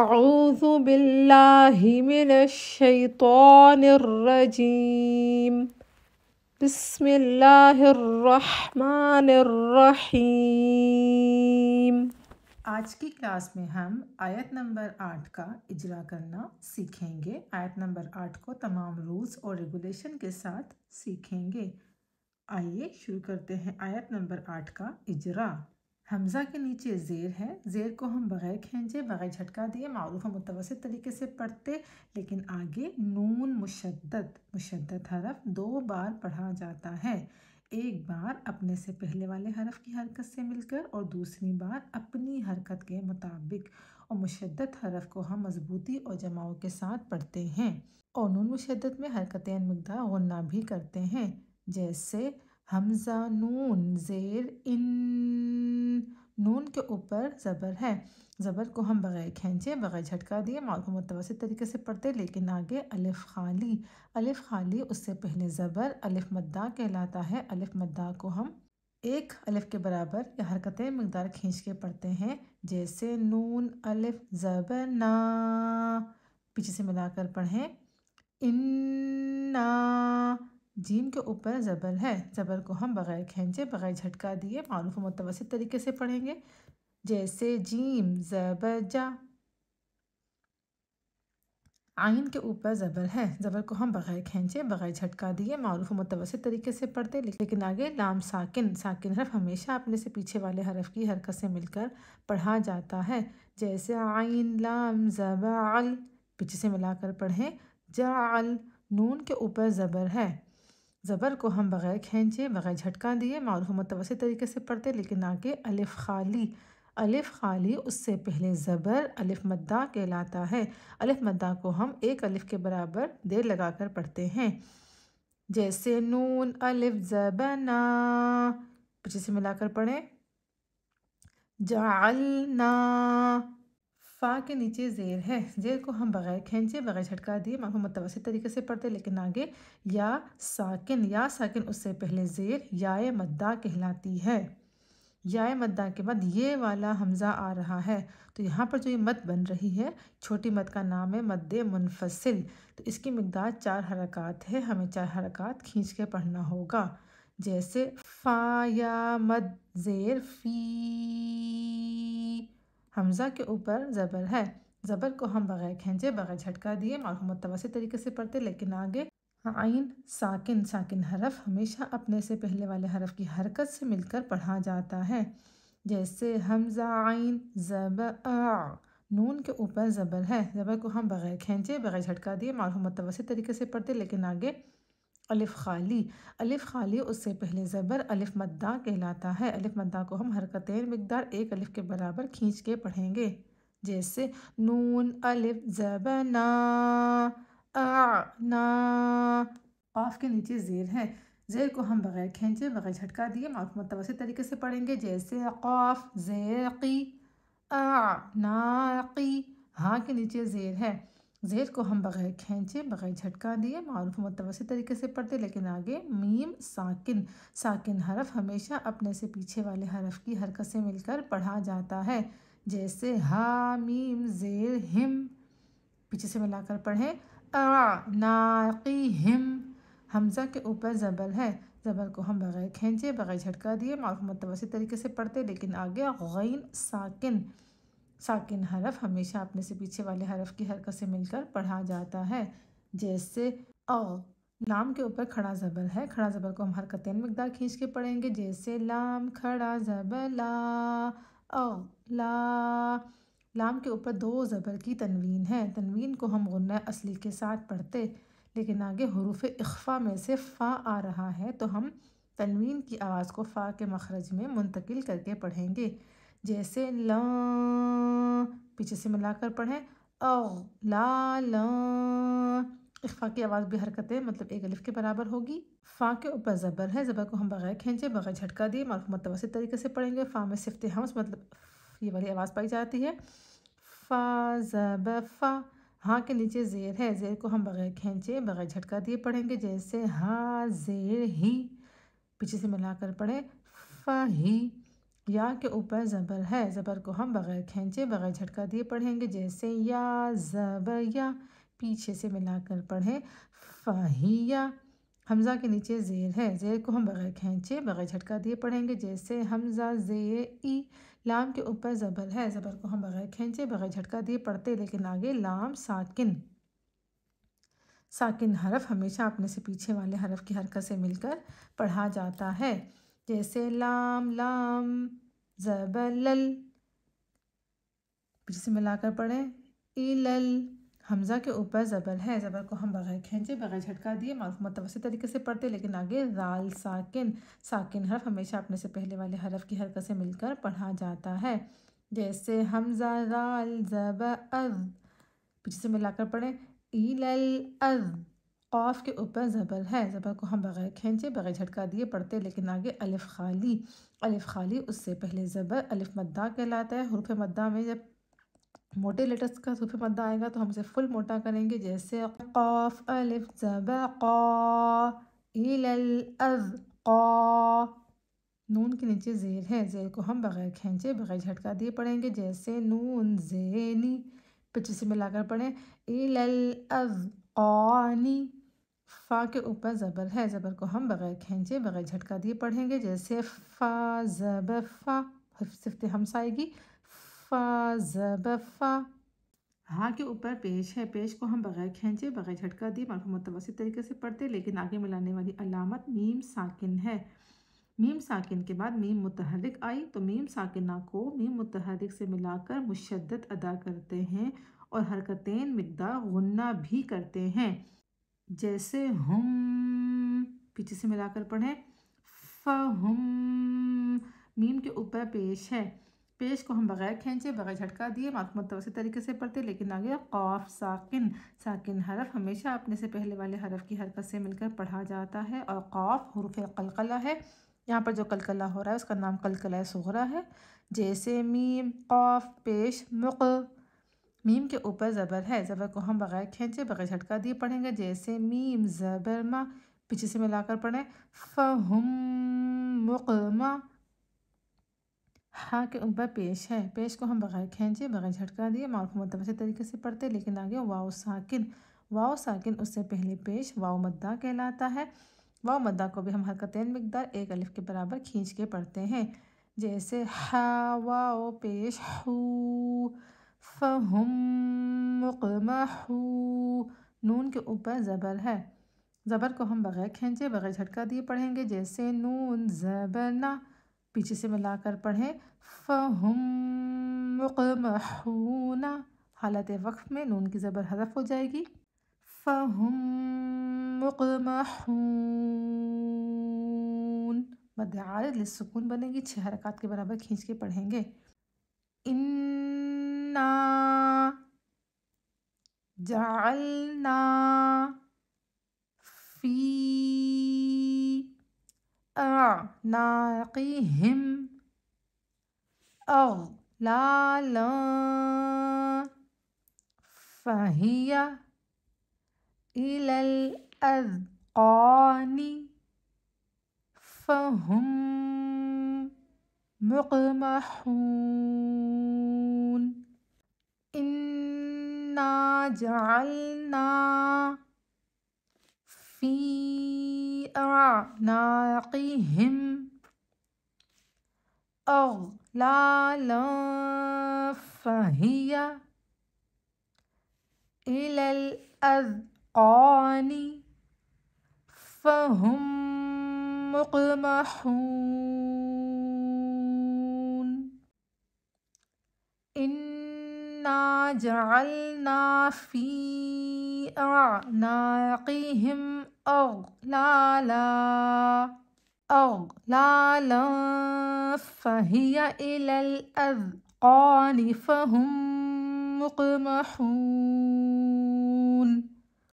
أعوذ بالله من الشيطان الرجيم بسم الله الرحمن الرحیم۔ آج کی کلاس میں ہم آیت نمبر 8 کا اجرا کرنا سیکھیں گے۔ آیت نمبر 8 کو تمام رولز اور ریگولیشن کے ساتھ سیکھیں گے۔ آئیے شروع کرتے ہیں آیت نمبر 8 کا اجرا۔ حمزہ کے نیچے زیر ہے، زیر کو ہم بغیر کھینچے بغیر جھٹکا دیے معروف و متوسط طریقے سے پڑھتے، لیکن آگے نون مشدد حرف 2 بار پڑھا جاتا ہے، ایک بار اپنے سے پہلے والے حرف کی حرکت سے مل کر اور دوسری بار اپنی حرکت کے مطابق، اور مشدد حرف کو ہم مضبوطی اور جماؤ کے ساتھ پڑھتے ہیں، اور نون مشدد میں حرکتین مقدار غنہ بھی کرتے ہیں، جیسے حمزہ نون زیر ان، نون کے اوپر زبر ہے، زبر کو ہم بغیر کھینچے بغیر جھٹکا دیے معروف و متوسط طریقے سے پڑھتے، لیکن آگے الف خالی اس سے پہلے زبر الف مدہ کہلاتا ہے، الف مدہ کو ہم ایک الف کے برابر یا حرکتیں مقدار کھینچ کے پڑھتے ہیں، جیسے نون الف زبر نا، پیچھے سے ملا کر پڑھیں اننا، جیم کے اوپر زبر ہے، زبر کو ہم بغیر کھینچے بغیر جھٹکا دیے معروف و متوسط طریقے سے پڑھیں گے، جیسے جیم زبر جا، عین کے اوپر زبر ہے، زبر کو ہم بغیر کھینچے بغیر جھٹکا دیے معروف و متوسط طریقے سے پڑھتے، لیکن آگے لام ساکن حرف ہمیشہ اپنے سے پیچھے والے حرف کی حرکت سے مل کر پڑھا جاتا ہے، جیسے عین لام زبر عل، پیچھے سے ملا کر پڑھیں جعل، نون کے اوپر زبر ہے، زبر کو ہم بغیر کھینچے بغیر جھٹکا دیے معروف و متوسط طریقے سے پڑھتے، لیکن آگے الف خالی اس سے پہلے زبر الف مدہ کہلاتا ہے، الف مدہ کو ہم ایک الف کے برابر دیر لگا کر پڑھتے ہیں، جیسے نون الف زبر نا، پیچھے سے ملا کر پڑھیں جعلنا، فا کے نیچے زیر ہے، زیر کو ہم بغیر کھینچے بغیر جھٹکا دیے معروف و متوسط طریقے سے پڑھتے، لیکن آگے یا ساکن اس سے پہلے زیر یا مدہ کہلاتی ہے، یا مدہ کے بعد یہ والا حمزہ آ رہا ہے، تو یہاں پر جو یہ مد بن رہی ہے چھوٹی مد کا نام ہے مد منفصل، تو اس کی مقدار 4 حرکات ہے، ہمیں 4 حرکات کھینچ کے پڑھنا ہوگا، جیسے فا یا مد زیر فی، حمزہ کے اوپر زبر ہے، زبر کو ہم بغیر کھینچے بغیر جھٹکا دیے معروف و متوسط طریقے سے پڑھتے، لیکن آگے عین ساکن حرف ہمیشہ اپنے سے پہلے والے حرف کی حرکت سے مل کر پڑھا جاتا ہے، جیسے حمزہ عین زبر نون کے اوپر زبر ہے، زبر کو ہم بغیر کھینچے بغیر جھٹکا دیے معروف و متوسط طریقے سے پڑھتے، لیکن آگے الف خالی اس سے پہلے زبر الف مدہ کہلاتا ہے، الف مدہ کو ہم حرکتین مقدار ایک الف کے برابر کھینچ کے پڑھیں گے، جیسے نون الف زبر نا نا، قاف کے نیچے زیر ہے، زیر کو ہم بغیر کھینچے بغیر جھٹکا دیے معروف متوسط طریقے سے پڑھیں گے، جیسے قاف زیر قی ناقی، ہاں کے نیچے زیر ہے، زیر کو ہم بغیر کھینچے بغیر جھٹکا دیے معروف متوسط طریقے سے پڑھتے، لیکن آگے میم ساکن حرف ہمیشہ اپنے سے پیچھے والے حرف کی حرکت سے مل کر پڑھا جاتا ہے، جیسے ہا میم زیر ہم، پیچھے سے ملا کر پڑھیں ناقیہم، حمزہ کے اوپر زبر ہے، زبر کو ہم بغیر کھینچے بغیر جھٹکا دیے معروف متوسط طریقے سے پڑھتے، لیکن آگے غین ساکن حرف ہمیشہ اپنے سے پیچھے والے حرف کی حرکت سے مل کر پڑھا جاتا ہے، جیسے لام کے اوپر کھڑا زبر ہے، کھڑا زبر کو ہم حرکتین مقدار کھینچ کے پڑھیں گے، جیسے لام کھڑا زبر لا لام کے اوپر 2 زبر کی تنوین ہے، تنوین کو ہم غنہ اصلی کے ساتھ پڑھتے، لیکن آگے حروف اخفا میں سے فا آ رہا ہے، تو ہم تنوین کی آواز کو فا کے مخرج میں منتقل کر کے پڑھیں گے، جیسے لا، پیچھے سے ملا کر پڑھیں لا، اخفا کی آواز بھی حرکتیں مطلب ایک الف کے برابر ہوگی، فا کے اوپر زبر ہے، زبر کو ہم بغیر کھینچے بغیر جھٹکا دیے معروف متوسط طریقے سے پڑھیں گے، فا میں صفت ہمس مطلب یہ والی آواز پائی جاتی ہے، فا زبر فا، ہاں کے نیچے زیر ہے، زیر کو ہم بغیر کھینچے بغیر جھٹکا دیے پڑھیں گے، جیسے ہا زیر ہی، پیچھے سے ملا کر پڑھیں فہی، یا کے اوپر زبر ہے، زبر کو ہم بغیر کھینچے بغیر جھٹکا دیے پڑھیں گے، جیسے یا زبر یا، پیچھے سے ملا کر پڑھیں فہیا۔ حمزہ کے نیچے زیر ہے، زیر کو ہم بغیر کھینچے بغیر جھٹکا دیے پڑھیں گے، جیسے حمزہ زیر ای۔ لام کے اوپر زبر ہے، زبر کو ہم بغیر کھینچے بغیر جھٹکا دیے پڑھتے، لیکن آگے لام ساکن۔ ساکن حرف ہمیشہ اپنے سے پیچھے والے حرف کی حرکت سے مل کر پڑھا جاتا ہے، جیسے لام لام زبر لل، پیچھے سے ملا کر پڑھیں ایلل۔ حمزہ کے اوپر زبر ہے، زبر کو ہم بغیر کھینچے بغیر جھٹکا دیے معروف متوسط طریقے سے پڑھتے، لیکن آگے رال ساکن۔ ساکن حرف ہمیشہ اپنے سے پہلے والے حرف کی حرکت سے مل کر پڑھا جاتا ہے، جیسے حمزہ رال زبر ار، پیچھے سے ملا کر پڑھیں ایلل ار۔ قاف کے اوپر زبر ہے، زبر کو ہم بغیر کھینچے بغیر جھٹکا دیے پڑھتے، لیکن آگے الف خالی۔ الف خالی اس سے پہلے زبر الف مدہ کہلاتا ہے۔ حروف مدہ میں جب موٹے لیٹرز کا حروف مدہ آئے گا تو ہم اسے فل موٹا کریں گے، جیسے قاف الف زبر قا ایلل ار قا۔ نون کے نیچے زیر ہے، زیر کو ہم بغیر کھینچے بغیر جھٹکا دیے پڑھیں گے، جیسے نون زینی، پیچھے سے ملا کر پڑھیں ایلل اذقانی۔ فا کے اوپر زبر ہے، زبر کو ہم بغیر کھینچے بغیر جھٹکا دیے پڑھیں گے، جیسے فا زبر فا، صفت ہمس آئے گی فا زبر فا۔ ہاں کے اوپر پیش ہے، پیش کو ہم بغیر کھینچے بغیر جھٹکا دیے معروف متوسط طریقے سے پڑھتے، لیکن آگے ملانے والی علامت میم ساکن ہے۔ میم ساکن کے بعد میم متحرک آئی تو میم ساکنہ کو میم متحرک سے ملا کر مشدد ادا کرتے ہیں اور حرکتین مقدار غنہ بھی کرتے ہیں، جیسے ہم، پیچھے سے ملا کر پڑھیں فہم۔ میم کے اوپر پیش ہے، پیش کو ہم بغیر کھینچے بغیر جھٹکا دیے معروف متوسط طریقے سے پڑھتے، لیکن آگے قاف ساکن۔ ساکن حرف ہمیشہ اپنے سے پہلے والے حرف کی حرکت سے مل کر پڑھا جاتا ہے، اور قاف حروف قلقلہ ہے۔ یہاں پر جو قلقلہ ہو رہا ہے اس کا نام قلقلہ صغریٰ ہے، جیسے میم قاف پیش مق۔ میم کے اوپر زبر ہے، زبر کو ہم بغیر کھینچے بغیر جھٹکا دیے پڑھیں گے، جیسے میم زبر ما، پیچھے سے ملا کر پڑھیں فہم مقما۔ ہاں کے اوپر پیش ہے، پیش کو ہم بغیر کھینچے بغیر جھٹکا دیے معروف متوسط طریقے سے پڑھتے، لیکن آگے واو ساکن۔ واو ساکن اس سے پہلے پیش واو مدہ کہلاتا ہے۔ واو مدہ کو بھی ہم حرکتین مقدار ایک الف کے برابر کھینچ کے پڑھتے ہیں، جیسے ہا واو پیش ہو فہم مقمحو۔ نون کے اوپر زبر ہے، زبر کو ہم بغیر کھینچے بغیر جھٹکا دیے پڑھیں گے، جیسے نون زبر نا، پیچھے سے ملا کر پڑھیں فہم مقمحون۔ حالت وقف میں نون کی زبر حذف ہو جائے گی، فہم مقمحون۔ مد عارض للسکون بنے گی، 6 حرکات کے برابر کھینچ کے پڑھیں گے۔ اِنَّا جَعَلْنَا فِي أَعْنَاقِهِمْ أَغْلَالًا فَهِيَ إِلَى الْأَذْقَانِ فَهُمْ مُقْمَحُونَ۔ إِنَّا جَعَلْنَا فِي أَعْنَاقِهِمْ أَغْلَالًا فَهِيَ إِلَى الْأَذْقَانِ فَهُمْ مُقْمَحُونَ۔ إِنَّا جَعَلْنَا فِي أَعْنَاقِهِمْ أَغْلَالًا فَهِيَ إِلَى الْأَذْقَانِ فَهُمْ مُقْمَحُونَ۔